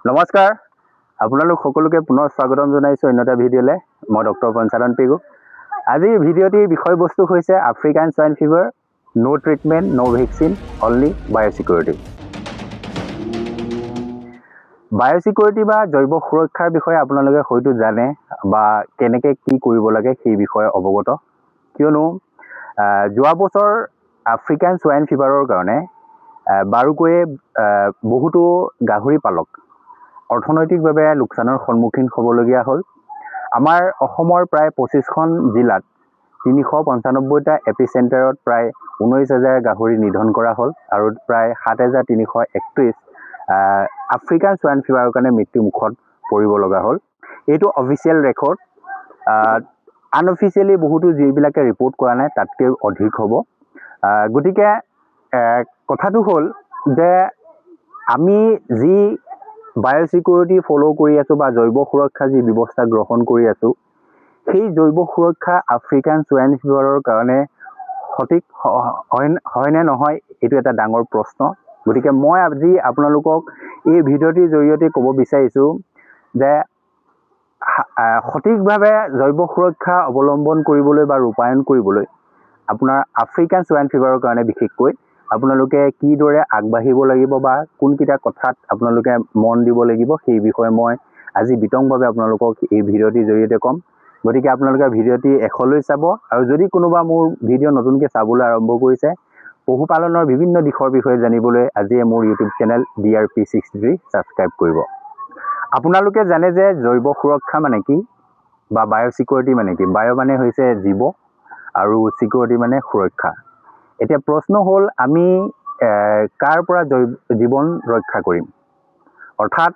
নমস্কাৰ আপোনালোক সকলোকে পুনৰ স্বাগতম জনাইছো অন্য এটা ভিডিঅ'লে মই ডক্টৰ পঞ্চানন পেগু আজিৰ ভিডিঅ'টিৰ বিষয়বস্তু হৈছে আফ্ৰিকান সোয়াইন ফিভাৰ নো ট্ৰিটমেন্ট নো ভ্যাকচিন অনলি বায়োসিকিউৰিটি বায়োসিকিউৰিটি বা জৈৱ সুৰক্ষাৰ বিষয়ে আপোনালোকে হয়তো জানে বা কেনেকৈ কি কৰিব লাগে সেই বিষয়ে অৱগত কিয়নো যোৱা বছৰ আফ্ৰিকান সোয়াইন ফিভাৰৰ কাৰণে বাৰুকৈয়ে বহুতো গাহৰি পালক অৰ্থনৈতিকভাৱে লোকচানৰ সন্মুখীন হ'বলগীয়া হ'ল আমাৰ অসমৰ প্ৰায় 25খন জিলাত 395টা এপিচেণ্টাৰত প্ৰায় 19,000 গাহৰি নিধন কৰা হ'ল আৰু প্ৰায় 7,331 আফ্ৰিকান সোয়াইন ফিভাৰৰ কাৰণে মৃত্যু মুখত পৰিব লগা হ'ল এইটো অফিচিয়েল ৰেকৰ্ড আনঅফিচিয়েলি বহুতো যিবিলাকে ৰিপৰ্ট কৰা নাই তাতকৈ অধিক হ'ব গতিকে কথাটো হ'ল যে আমি যি বায়োসিকিউৰিটি ফলো কৰি আছো বা জৈৱ সুৰক্ষা যি ব্যৱস্থা গ্ৰহণ কৰি আছো সেই জৈৱ সুৰক্ষা আফ্ৰিকান সোয়াইন ফিভাৰৰ কাৰণে সঠিক হয় নে নহয় এইটো এটা ডাঙৰ প্ৰশ্ন গতিকে মই আজি আপোনালোকক এই ভিডিঅ'টিৰ জৰিয়তে ক'ব বিচাৰিছো যে সঠিকভাৱে জৈৱ সুৰক্ষা অৱলম্বন কৰিবলৈ বা ৰূপায়ণ কৰিবলৈ আপোনাৰ আফ্ৰিকান সোয়াইন ফিভাৰৰ কাৰণে বিশেষকৈ আপোনালোকে কিদৰে আগবাঢ়িব লাগিব বা কোনকিটা কথাত আপোনালোকে মন দিব লাগিব সেই বিষয়ে মই আজি বিতংভাৱে আপোনালোকক এই ভিডিঅ'টিৰ জৰিয়তে ক'ম গতিকে আপোনালোকে ভিডিঅ'টি এখলৈ চাব আৰু যদি কোনোবা মোৰ ভিডিঅ' নতুনকৈ চাবলৈ আৰম্ভ কৰিছে পশুপালনৰ বিভিন্ন দিশৰ বিষয়ে জানিবলৈ আজি মোৰ ইউটিউব চেনেল DRP63 সাবস্ক্ৰাইব কৰিব আপোনালোকে জানে যে জৈৱ সুৰক্ষা মানে কি বা বায়োসিকিউৰিটি মানে কি বায়ো মানে হৈছে জীৱ আৰু সিকিউৰিটি মানে সুৰক্ষা এতিয়া প্ৰশ্ন হ'ল আমি কাৰ পৰা জীৱন ৰক্ষা কৰিম অৰ্থাৎ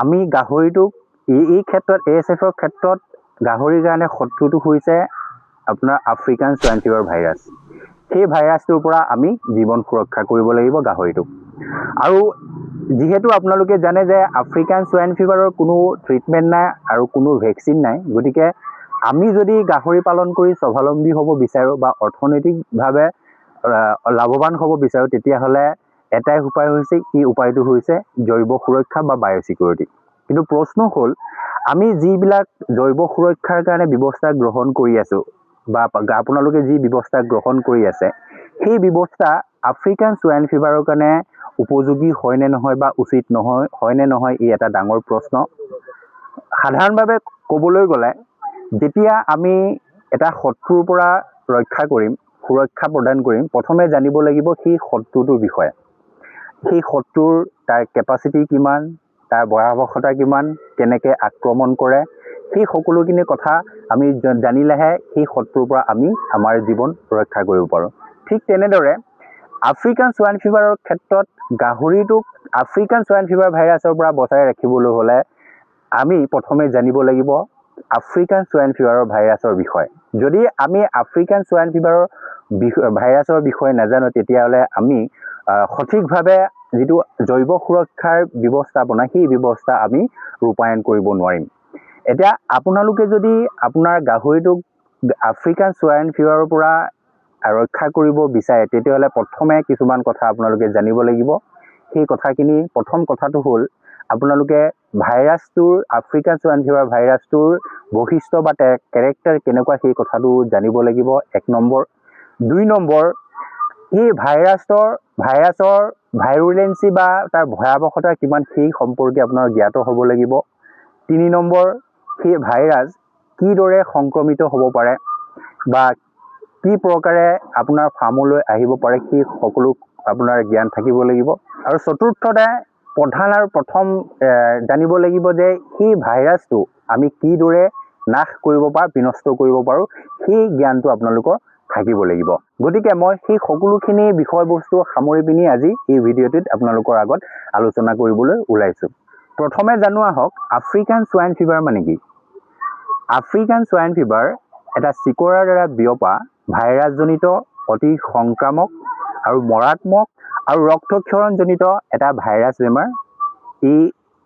আমি গাহৰিটোক এই ক্ষেত্ৰত ASFৰ ক্ষেত্ৰত গাহৰিৰ কাৰণে শত্ৰুটো হৈছে আপোনাৰ আফ্ৰিকান সোয়াইন ফিভাৰ ভাইৰাছ সেই ভাইৰাছটোৰ পৰা আমি জীৱন সুৰক্ষা কৰিব লাগিব গাহৰিটোক আৰু যেহেতু আপোনালোকে জানে যে আফ্ৰিকান সোয়াইন ফিভাৰৰ কোনো ট্ৰিটমেন্ট নাই আৰু কোনো ভ্যাকচিন নাই গতিকে আমি যদি গাহৰি পালন কৰি স্বাৱলম্বী হ'ব বিচাৰো বা অৰ্থনৈতিকভাৱে লাভৱান হ'ব বিচাৰো তেতিয়াহ'লে এটাই উপায় হৈছে এই উপায়টো হৈছে জৈৱ সুৰক্ষা বা বায়োসিকিউৰিটি কিন্তু প্ৰশ্ন হ'ল আমি যিবিলাক জৈৱ সুৰক্ষাৰ কাৰণে ব্যৱস্থা গ্ৰহণ কৰি আছো বা আপোনালোকে যি ব্যৱস্থা গ্ৰহণ কৰি আছে সেই ব্যৱস্থা আফ্ৰিকান সোয়াইন ফিভাৰৰ কাৰণে উপযোগী হয় নে নহয় বা উচিত নহয় হয় নে নহয় ই এটা ডাঙৰ প্ৰশ্ন সাধাৰণভাৱে ক'বলৈ গ'লে যেতিয়া আমি এটা শত্ৰুৰ পৰা ৰক্ষা কৰিম সুৰক্ষা প্ৰদান কৰিম প্ৰথমে জানিব লাগিব সেই শত্ৰুটোৰ বিষয়ে সেই শত্ৰুৰ তাৰ কেপাচিটি কিমান তাৰ ভয়াৱহতা কিমান কেনেকৈ আক্ৰমণ কৰে সেই সকলোখিনি কথা আমি জানিলেহে সেই শত্ৰুৰ পৰা আমি আমাৰ জীৱন ৰক্ষা কৰিব পাৰোঁ ঠিক তেনেদৰে আফ্ৰিকান সোয়াইন ফিভাৰৰ ক্ষেত্ৰত গাহৰিটোক আফ্ৰিকান সোয়াইন ফিভাৰ ভাইৰাছৰ পৰা বচাই ৰাখিবলৈ হ'লে আমি প্ৰথমে জানিব লাগিব আফ্ৰিকান সোয়াইন ফিভাৰৰ ভাইৰাছৰ বিষয়ে যদি আমি আফ্ৰিকান সোয়াইন ফিভাৰৰ ভাইৰাছৰ বিষয়ে নাজানো তেতিয়াহ'লে আমি সঠিকভাৱে যিটো জৈৱ সুৰক্ষাৰ ব্যৱস্থাপনা সেই ব্যৱস্থা আমি ৰূপায়ণ কৰিব নোৱাৰিম এতিয়া আপোনালোকে যদি আপোনাৰ গাহৰিটোক আফ্ৰিকান সোয়াইন ফিভাৰৰ পৰা ৰক্ষা কৰিব বিচাৰে তেতিয়াহ'লে প্ৰথমে কিছুমান কথা আপোনালোকে জানিব লাগিব সেই কথাখিনি প্ৰথম কথাটো হ'ল আপোনালোকে ভাইৰাছটোৰ আফ্ৰিকান সোয়াইন ফিভাৰ ভাইৰাছটোৰ বৈশিষ্ট্য বা কেৰেক্টাৰ কেনেকুৱা সেই কথাটো জানিব লাগিব 1 নম্বৰ 2 নম্বৰ এই ভাইৰাছৰ ভাইৰুলেন্সি বা তাৰ ভয়াৱহতা কিমান সেই সম্পৰ্কে আপোনাৰ জ্ঞাত হ'ব লাগিব 3 নম্বৰ সেই ভাইৰাছ কিদৰে সংক্ৰমিত হ'ব পাৰে বা কি প্ৰকাৰে আপোনাৰ ফাৰ্মলৈ আহিব পাৰে সেই সকলো আপোনাৰ জ্ঞান থাকিব লাগিব আৰু চতুৰ্থতে প্ৰথম জানিব লাগিব যে সেই ভাইৰাছটো আমি কিদৰে নাশ কৰিব পাৰোঁ বিনষ্ট কৰিব পাৰোঁ সেই জ্ঞানটো আপোনালোকৰ থাকিব লাগিব গতিকে মই সেই সকলোখিনি বিষয়বস্তু সামৰি পিনি আজি এই ভিডিঅ'টিত আপোনালোকৰ আগত আলোচনা কৰিবলৈ ওলাইছো প্ৰথমে জানো আহক আফ্ৰিকান সোয়াইন ফিভাৰ মানে কি আফ্ৰিকান সোয়াইন ফিভাৰ এটা চিকৰাৰ দ্বাৰা বিয়পা ভাইৰাছজনিত অতি সংক্ৰামক আৰু মৰাত্মক আৰু ৰক্তক্ষৰণজনিত এটা ভাইৰাছ বেমাৰ ই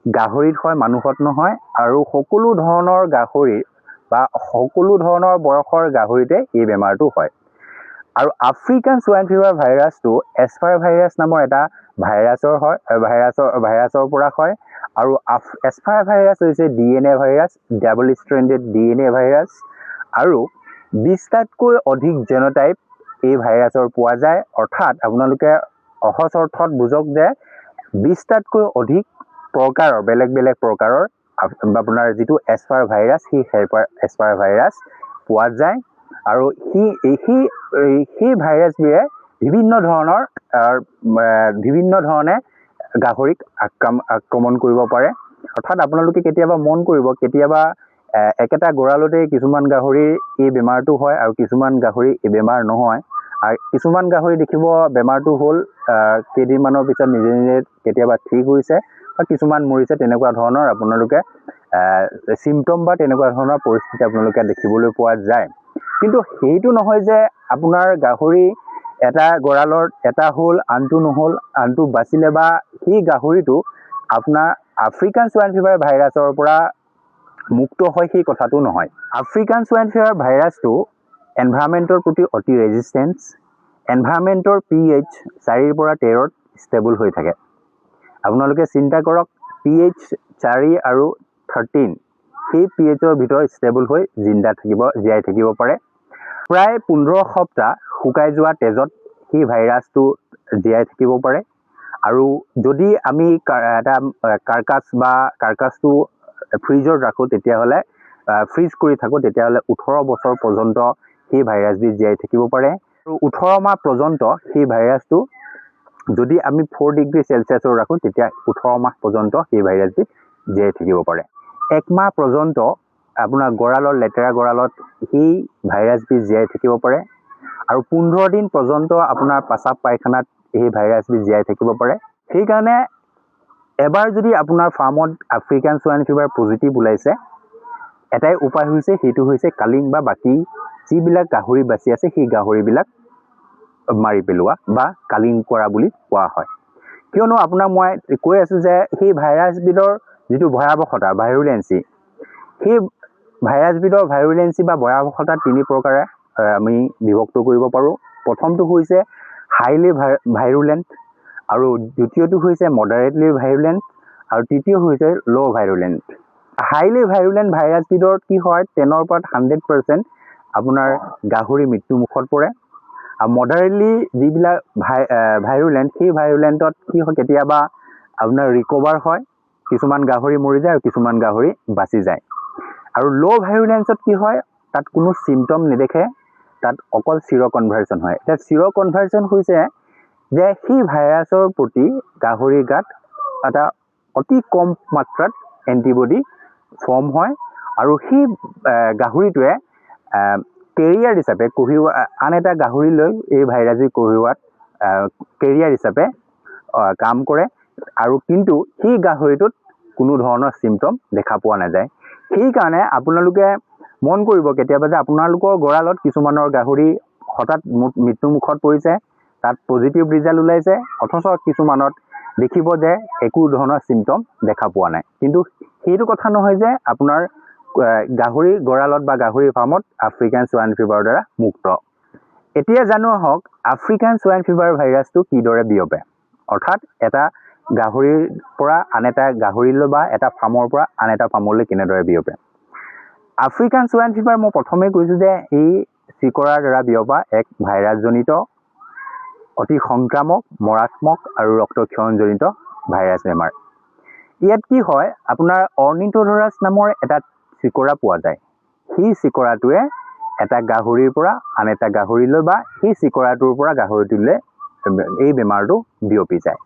গাহৰিত হয় মানুহত নহয় আৰু সকলো ধৰণৰ গাহৰিৰ বা সকলো ধৰণৰ বয়সৰ গাহৰিতে এই বেমাৰটো হয় আৰু আফ্ৰিকান সোয়াইন ফিভাৰ ভাইৰাছটো এছপাৰ ভাইৰাছ নামৰ এটা ভাইৰাছৰ পৰা হয় আৰু এছফাৰ ভাইৰাছ হৈছে DNA virus, double stranded DNA virus, আৰু 20টাতকৈ অধিক জেনোটাইপ এই ভাইৰাছৰ পোৱা যায়। অৰ্থাৎ আপোনালোকে সহজ অৰ্থত বুজক যে 20টাতকৈ অধিক প্ৰকাৰৰ বেলেগ বেলেগ প্ৰকাৰৰ আপোনাৰ যিটো এছফাৰ ভাইৰাছ সেই এছফাৰ ভাইৰাছ পোৱা যায়। আৰু সেই ভাইৰাছবোৰে বিভিন্ন ধৰণে গাহৰিক আক্ৰমণ কৰিব পাৰে। অৰ্থাৎ আপোনালোকে কেতিয়াবা মন কৰিব, কেতিয়াবা একেটা গঁৰালতে কিছুমান গাহৰিৰ এই বেমাৰটো হয় আৰু কিছুমান গাহৰি এই বেমাৰ নহয়। আৰু কিছুমান গাহৰি দেখিব বেমাৰটো হ'ল কেইদিনমানৰ পিছত নিজে নিজে কেতিয়াবা ঠিক হৈছে বা কিছুমান মৰিছে। তেনেকুৱা ধৰণৰ আপোনালোকে চিমটম বা তেনেকুৱা ধৰণৰ পৰিস্থিতি আপোনালোকে দেখিবলৈ পোৱা যায়। কিন্তু সেইটো নহয় যে আপোনাৰ গাহৰি এটা গঁৰালত এটা হ'ল আনটো নহ'ল, আনটো বাচিলে, বা সেই গাহৰিটো আপোনাৰ আফ্ৰিকান সোৱাইন ফিভাৰ ভাইৰাছৰ পৰা মুক্ত হয়, সেই কথাটো নহয়। আফ্ৰিকান সোৱাইন ফিভাৰ ভাইৰাছটো এনভাইৰনমেণ্টৰ প্ৰতি অতি ৰেজিষ্টেঞ্চ। এনভাইৰনমেণ্টৰ pH 4ৰ পৰা 13ত ষ্টেবল হৈ থাকে। আপোনালোকে চিন্তা কৰক, pH 4 আৰু 13 সেই pHৰ ভিতৰত ষ্টেবল হৈ জীয়াই থাকিব পাৰে। প্ৰায় 15 সপ্তাহ শুকাই যোৱা তেজত সেই ভাইৰাছটো জীয়াই থাকিব পাৰে। আৰু যদি আমি এটা কাৰ্কাছটো ফ্ৰিজত ৰাখোঁ, তেতিয়াহ'লে ফ্ৰিজ কৰি থাকোঁ, তেতিয়াহ'লে 18 বছৰ পৰ্যন্ত সেই ভাইৰাছবিধ জীয়াই থাকিব পাৰে। আৰু 18 মাহ পৰ্যন্ত সেই ভাইৰাছটো যদি আমি 4 ডিগ্ৰী চেলচিয়াছত ৰাখোঁ, তেতিয়া 18 মাহ পৰ্যন্ত সেই ভাইৰাছবিধ জীয়াই থাকিব পাৰে। 1 মাহ পৰ্যন্ত আপোনাৰ লেতেৰা গঁৰালত সেই ভাইৰাছবিধ জীয়াই থাকিব পাৰে। আৰু 15 দিন পৰ্যন্ত আপোনাৰ পেচাব পায়খানাত এই ভাইৰাছবিধ জীয়াই থাকিব পাৰে। সেইকাৰণে এবাৰ যদি আপোনাৰ ফাৰ্মত আফ্ৰিকান সোৱাইন ফিভাৰ পজিটিভ ওলাইছে, এটাই উপায় হৈছে, সেইটো হৈছে কালিং বা বাকী যিবিলাক গাহৰি বাচি আছে সেই গাহৰিবিলাক মাৰি পেলোৱা বা কালিং কৰা বুলি কোৱা হয়। কিয়নো আপোনাক মই কৈ আছোঁ যে সেই ভাইৰাছবিধৰ যিটো ভয়াৱহতা, ভাইৰুলেঞ্চি, সেই ভাইৰাছবিধৰ ভাইৰুলেঞ্চি বা ভয়াৱহতা 3 প্ৰকাৰে আমি বিভক্ত কৰিব পাৰোঁ। প্ৰথমটো হৈছে হাইলি ভাইৰুলেণ্ট, আৰু দ্বিতীয়টো হৈছে মডাৰেটলি ভাইৰুলেণ্ট, আৰু তৃতীয় হৈছে ল' ভাইৰুলেণ্ট। হাইলি ভাইৰুলেণ্ট ভাইৰাছবিধৰ কি হয়, 10ৰ পৰা 100% আপোনাৰ গাহৰি মৃত্যুমুখত পৰে। আৰু মডাৰেটলি যিবিলাক ভাইৰুলেণ্ট, সেই ভাইৰুলেণ্টত কি হয়, কেতিয়াবা আপোনাৰ ৰিকভাৰ হয়, কিছুমান গাহৰি মৰি যায় আৰু কিছুমান গাহৰি বাচি যায়। আৰু ল' ভাইৰুলেঞ্চত কি হয়, তাত কোনো চিমটম নেদেখে, তাত অকল চিৰ' কনভাৰ্চন হয়। এতিয়া চিৰ' কনভাৰ্চন হৈছে যে সেই ভাইৰাছৰ প্ৰতি গাহৰিৰ গাত এটা অতি কম মাত্ৰাত এণ্টিবডি ফৰ্ম হয়, আৰু সেই গাহৰিটোৱে কেৰিয়াৰ হিচাপে আন এটা গাহৰিলৈ এই ভাইৰাছবিধ কঢ়িওৱাত কেৰিয়াৰ হিচাপে কাম কৰে। আৰু কিন্তু সেই গাহৰিটোত কোনো ধৰণৰ চিমটম দেখা পোৱা নাযায়। সেইকাৰণে আপোনালোকে মন কৰিব কেতিয়াবা যে আপোনালোকৰ গঁৰালত কিছুমানৰ গাহৰি হঠাৎ মৃত্যুমুখত পৰিছে, তাত পজিটিভ ৰিজাল্ট ওলাইছে, অথচ কিছুমানত দেখিব যে একো ধৰণৰ চিমটম দেখা পোৱা নাই। কিন্তু সেইটো কথা নহয় যে আপোনাৰ গাহৰি গঁৰালত বা গাহৰি ফাৰ্মত আফ্ৰিকান সোৱাইন ফিভাৰৰ দ্বাৰা মুক্ত। এতিয়া জানো আহক আফ্ৰিকান সোৱাইন ফিভাৰ ভাইৰাছটো কিদৰে বিয়পে, অৰ্থাৎ এটা গাহৰিৰ পৰা আন এটা গাহৰিলৈ বা এটা ফাৰ্মৰ পৰা আন এটা ফাৰ্মলৈ কেনেদৰে বিয়পে। আফ্ৰিকান সোৱাইন ফিভাৰ মই প্ৰথমে কৈছোঁ যে এই চিকৰাৰ দ্বাৰা বিয়পা এক ভাইৰাছজনিত অতি সংক্ৰামক, মৰাত্মক আৰু ৰক্তক্ষৰণজনিত ভাইৰাছ বেমাৰ। ইয়াত কি হয়, আপোনাৰ অৰ্নিথোধৰাছ নামৰ এটা চিকৰা পোৱা যায়। সেই চিকৰাটোৱে এটা গাহৰিৰ পৰা আন এটা গাহৰিলৈ বা সেই চিকৰাটোৰ পৰা গাহৰিটোলৈ এই বেমাৰটো বিয়পি যায়।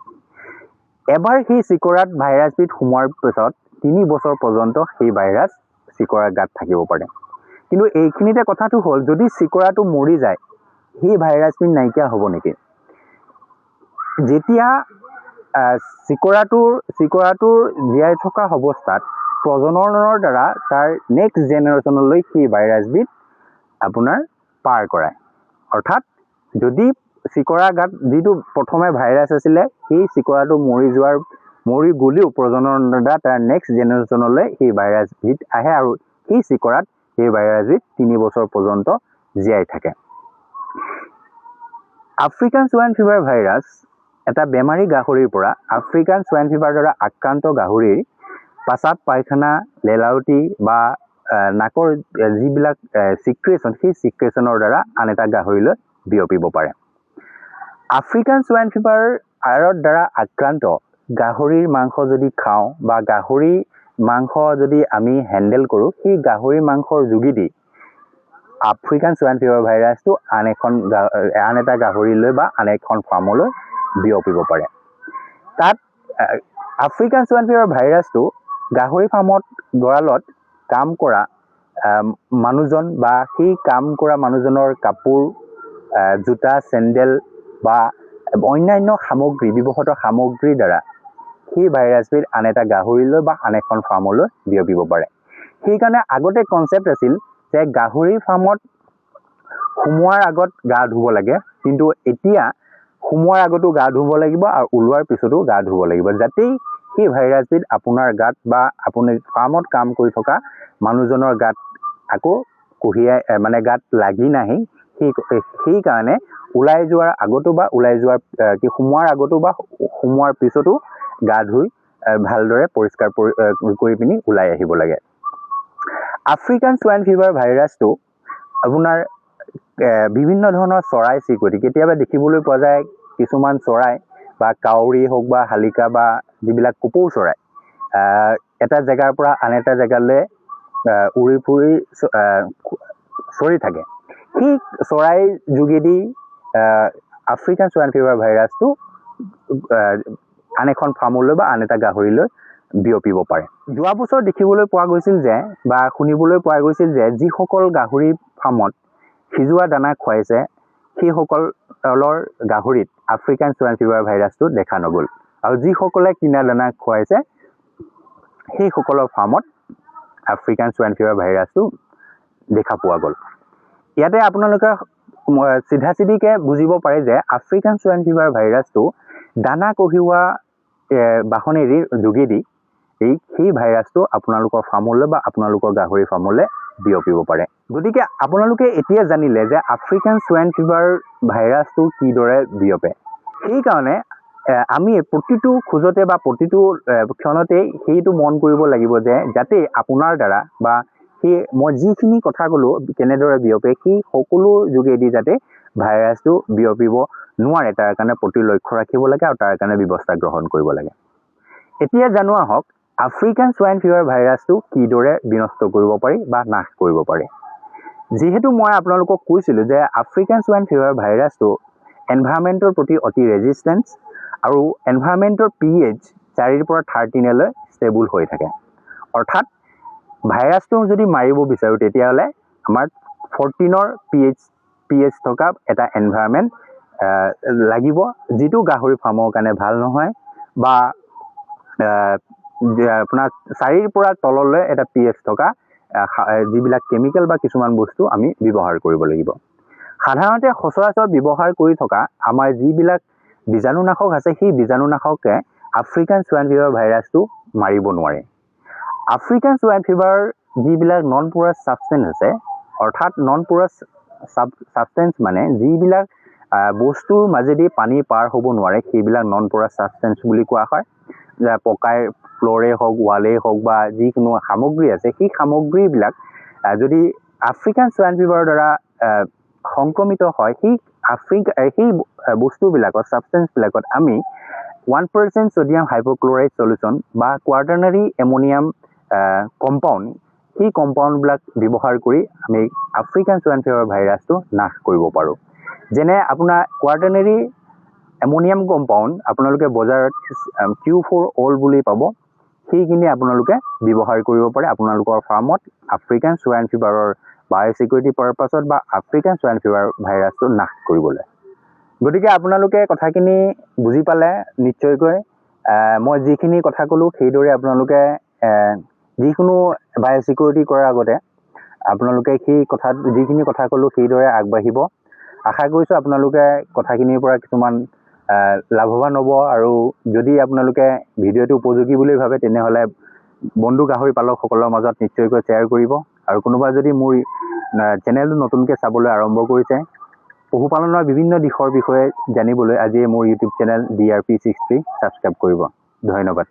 এবাৰ সেই চিকৰাত ভাইৰাছবিধ সোমোৱাৰ পিছত 3 বছৰ পৰ্যন্ত সেই ভাইৰাছ চিকৰাৰ গাত থাকিব পাৰে। কিন্তু এইখিনিতে কথাটো হ'ল, যদি চিকৰাটো মৰি যায়, সেই ভাইৰাছবিধ নাইকিয়া হ'ব নেকি? যেতিয়া চিকৰাটোৰ জীয়াই থকা অৱস্থাত প্ৰজননৰ দ্বাৰা তাৰ নেক্সট জেনেৰেশ্যনলৈ সেই ভাইৰাছবিধ আপোনাৰ পাৰ কৰায়। অৰ্থাৎ যদি চিকৰাৰ গাত যিটো প্ৰথমে ভাইৰাছ আছিলে, সেই চিকৰাটো মৰি গ'লেও প্ৰজননৰ দ্বাৰা তাৰ নেক্সট জেনেৰেশ্যনলৈ সেই ভাইৰাছবিধ আহে, আৰু সেই চিকৰাত সেই ভাইৰাছবিধ 3 বছৰ পৰ্যন্ত জীয়াই থাকে। আফ্ৰিকান সোৱাইন ফিভাৰ ভাইৰাছ এটা বেমাৰী গাহৰিৰ পৰা আফ্ৰিকান সোৱাইন ফিভাৰৰ দ্বাৰা আক্ৰান্ত গাহৰিৰ পাচাব পায়খানা লেলাউটি বা নাকৰ যিবিলাক চিক্ৰেশ্যন সেই চিক্ৰেশ্যনৰ দ্বাৰা আন এটা গাহৰিলৈ বিয়পিব পাৰে আফ্ৰিকান সোৱাইন ফিভাৰৰ দ্বাৰা আক্ৰান্ত গাহৰিৰ মাংস যদি খাওঁ বা গাহৰি মাংস যদি আমি হেণ্ডেল কৰোঁ সেই গাহৰি মাংসৰ যোগেদি আফ্ৰিকান সোৱাইন ফিভাৰ ভাইৰাছটো আন এটা গাহৰিলৈ বা আন এখন ফাৰ্মলৈ বিয়পিব পাৰে তাত আফ্ৰিকান সোৱাইন ফিভাৰ ভাইৰাছটো গাহৰি ফাৰ্মত গঁৰালত কাম কৰা মানুহজন বা সেই কাম কৰা মানুহজনৰ কাপোৰ জোতা চেণ্ডেল বা অন্যান্য সামগ্ৰী ব্যৱহৃত সামগ্ৰীৰ দ্বাৰা সেই ভাইৰাছবিধ আন এটা গাহৰিলৈ বা আন এখন ফাৰ্মলৈ বিয়পিব পাৰে সেইকাৰণে আগতে কনচেপ্ট আছিল যে গাহৰি ফাৰ্মত সোমোৱাৰ আগত গা ধুব লাগে কিন্তু এতিয়া সোমোৱাৰ আগতো গা ধুব লাগিব আৰু ওলোৱাৰ পিছতো গা ধুব লাগিব যাতে সেই ভাইৰাছবিধ আপোনাৰ গাত বা আপুনি ফাৰ্মত কাম কৰি থকা মানুহজনৰ গাত আকৌ কঢ়িয়াই গাত লাগি নাহি সেই কাৰণে ওলাই যোৱাৰ আগতো বা ওলাই যোৱাৰ সোমোৱাৰ আগতো বা সোমোৱাৰ পিছতো গা ধুই ভালদৰে পৰিষ্কাৰ কৰি পিনি ওলাই আহিব লাগে আফ্ৰিকান সোৱাইন ফিভাৰ ভাইৰাছটো আপোনাৰ বিভিন্ন ধৰণৰ চৰাই চিৰিকটি কেতিয়াবা দেখিবলৈ পোৱা যায় কিছুমান চৰাই বা কাউৰী হওক বা শালিকা বা যিবিলাক কপৌ চৰাই এটা জেগাৰ পৰা আন এটা জেগালৈ উৰি ফুৰি চৰি থাকে সেই চৰাইৰ যোগেদি আফ্ৰিকান সোৱাইন ফিভাৰ ভাইৰাছটো আন এখন ফাৰ্মলৈ বা আন এটা গাহৰিলৈ বিয়পিব পাৰে যোৱা বছৰ দেখিবলৈ পোৱা গৈছিল যে বা শুনিবলৈ পোৱা গৈছিল যে যিসকল গাহৰি ফাৰ্মত সিজোৱা দানা খুৱাইছে সেইসকলৰ গাহৰিত আফ্ৰিকান সোৱাইন ফিভাৰ ভাইৰাছটো দেখা নগ'ল আৰু যিসকলে কিনা দানা খুৱাইছে সেইসকলৰ ফাৰ্মত আফ্ৰিকান সোৱাইন ফিভাৰ ভাইৰাছটো দেখা পোৱা গ'ল ইয়াতে আপোনালোকে চিধাচিধিকৈ বুজিব পাৰে যে আফ্ৰিকান সোৱাইন ফিভাৰ ভাইৰাছটো দানা কঢ়িওৱা বাহনেৰে যোগেদি সেই ভাইৰাছটো আপোনালোকৰ ফাৰ্মলৈ বা আপোনালোকৰ গাহৰি ফাৰ্মলৈ বিয়পিব পাৰে গতিকে আপোনালোকে এতিয়া জানিলে যে আফ্ৰিকান সোৱাইন ফিভাৰ ভাইৰাছটো কিদৰে বিয়পে সেইকাৰণে আমি প্ৰতিটো খোজতে বা প্ৰতিটো ক্ষণতে সেইটো মন কৰিব লাগিব যে যাতে আপোনাৰ দ্বাৰা বা সেই মই যিখিনি কথা ক'লোঁ কেনেদৰে বিয়পে সেই সকলো যোগেদি যাতে ভাইৰাছটো বিয়পিব নোৱাৰে তাৰ কাৰণে প্ৰতি লক্ষ্য ৰাখিব লাগে আৰু তাৰ কাৰণে ব্যৱস্থা গ্ৰহণ কৰিব লাগে এতিয়া জানো আহক আফ্ৰিকান সোৱাইন ফিভাৰ ভাইৰাছটো কিদৰে বিনষ্ট কৰিব পাৰি বা নাশ কৰিব পাৰি যিহেতু মই আপোনালোকক কৈছিলোঁ যে আফ্ৰিকান সোৱাইন ফিভাৰ ভাইৰাছটো এনভাইৰনমেণ্টৰ প্ৰতি অতি ৰেজিষ্টেঞ্চ আৰু এনভাইৰনমেণ্টৰ pH 4ৰ পৰা 13লৈ ষ্টেবল হৈ থাকে অৰ্থাৎ ভাইৰাছটো যদি মাৰিব বিচাৰোঁ তেতিয়াহ'লে আমাৰ 14ৰ pH থকা এটা এনভাইৰনমেণ্ট লাগিব যিটো গাহৰি ফাৰ্মৰ কাৰণে ভাল নহয় বা আপোনাৰ 4ৰ পৰা তললৈ এটা pH থকা যিবিলাক কেমিকেল বা কিছুমান বস্তু আমি ব্যৱহাৰ কৰিব লাগিব সাধাৰণতে সচৰাচৰ ব্যৱহাৰ কৰি থকা আমাৰ যিবিলাক বীজাণুনাশক আছে সেই বীজাণুনাশকে আফ্ৰিকান সোৱাইন ফিভাৰ ভাইৰাছটো মাৰিব নোৱাৰে আফ্ৰিকান সোৱাইন ফিভাৰ যিবিলাক নন পোৰাছ ছাবষ্টেঞ্চ আছে অৰ্থাৎ নন পোৰাছ ছাবষ্টেঞ্চ মানে যিবিলাক বস্তুৰ মাজেদি পানী পাৰ হ'ব নোৱাৰে সেইবিলাক নন পোৰাছ ছাবষ্টেঞ্চ বুলি কোৱা হয় পকাই ফ্ল'ৰে হওক ৱালেই হওক বা যিকোনো সামগ্ৰী আছে সেই সামগ্ৰীবিলাক যদি আফ্ৰিকান সোৱাইন ফিভাৰৰ দ্বাৰা সংক্ৰমিত হয় সেই বস্তুবিলাকত ছাবষ্টেঞ্চবিলাকত আমি 1% ছডিয়াম হাইপ'ক্লৰাইড সলিউশ্যন বা কোৱাটাৰ্নাৰী এমনিয়াম কম্পাউণ্ড সেই কম্পাউণ্ডবিলাক ব্যৱহাৰ কৰি আমি আফ্ৰিকান সোৱাইন ফিভাৰ ভাইৰাছটো নাশ কৰিব পাৰোঁ যেনে আপোনাৰ কোৱাটাৰ্নাৰী এমনিয়াম কম্পাউণ্ড আপোনালোকে বজাৰত Q4 অল বুলি পাব সেইখিনি আপোনালোকে ব্যৱহাৰ কৰিব পাৰে আপোনালোকৰ ফাৰ্মত আফ্ৰিকান সোৱাইন ফিভাৰৰ বায়'ছিকিউৰিটি পাৰপাছত বা আফ্ৰিকান সোৱাইন ফিভাৰ ভাইৰাছটো নাশ কৰিবলৈ গতিকে আপোনালোকে কথাখিনি বুজি পালে নিশ্চয়কৈ মই যিখিনি কথা ক'লোঁ সেইদৰে আপোনালোকে যিকোনো বায়'ছিকিউৰিটি কৰাৰ আগতে আপোনালোকে সেই কথাত যিখিনি কথা ক'লোঁ সেইদৰে আগবাঢ়িব আশা কৰিছোঁ আপোনালোকে কথাখিনিৰ পৰা কিছুমান লাভৱান হ'ব আৰু যদি আপোনালোকে ভিডিঅ'টো উপযোগী বুলি ভাবে তেনেহ'লে বন্ধু গাহৰি পালকসকলৰ মাজত নিশ্চয়কৈ শ্বেয়াৰ কৰিব আৰু কোনোবা যদি মোৰ চেনেলটো নতুনকৈ চাবলৈ আৰম্ভ কৰিছে পশুপালনৰ বিভিন্ন দিশৰ বিষয়ে জানিবলৈ আজিয়ে মোৰ ইউটিউব চেনেল DRP63 ছাবস্ক্ৰাইব কৰিব ধন্যবাদ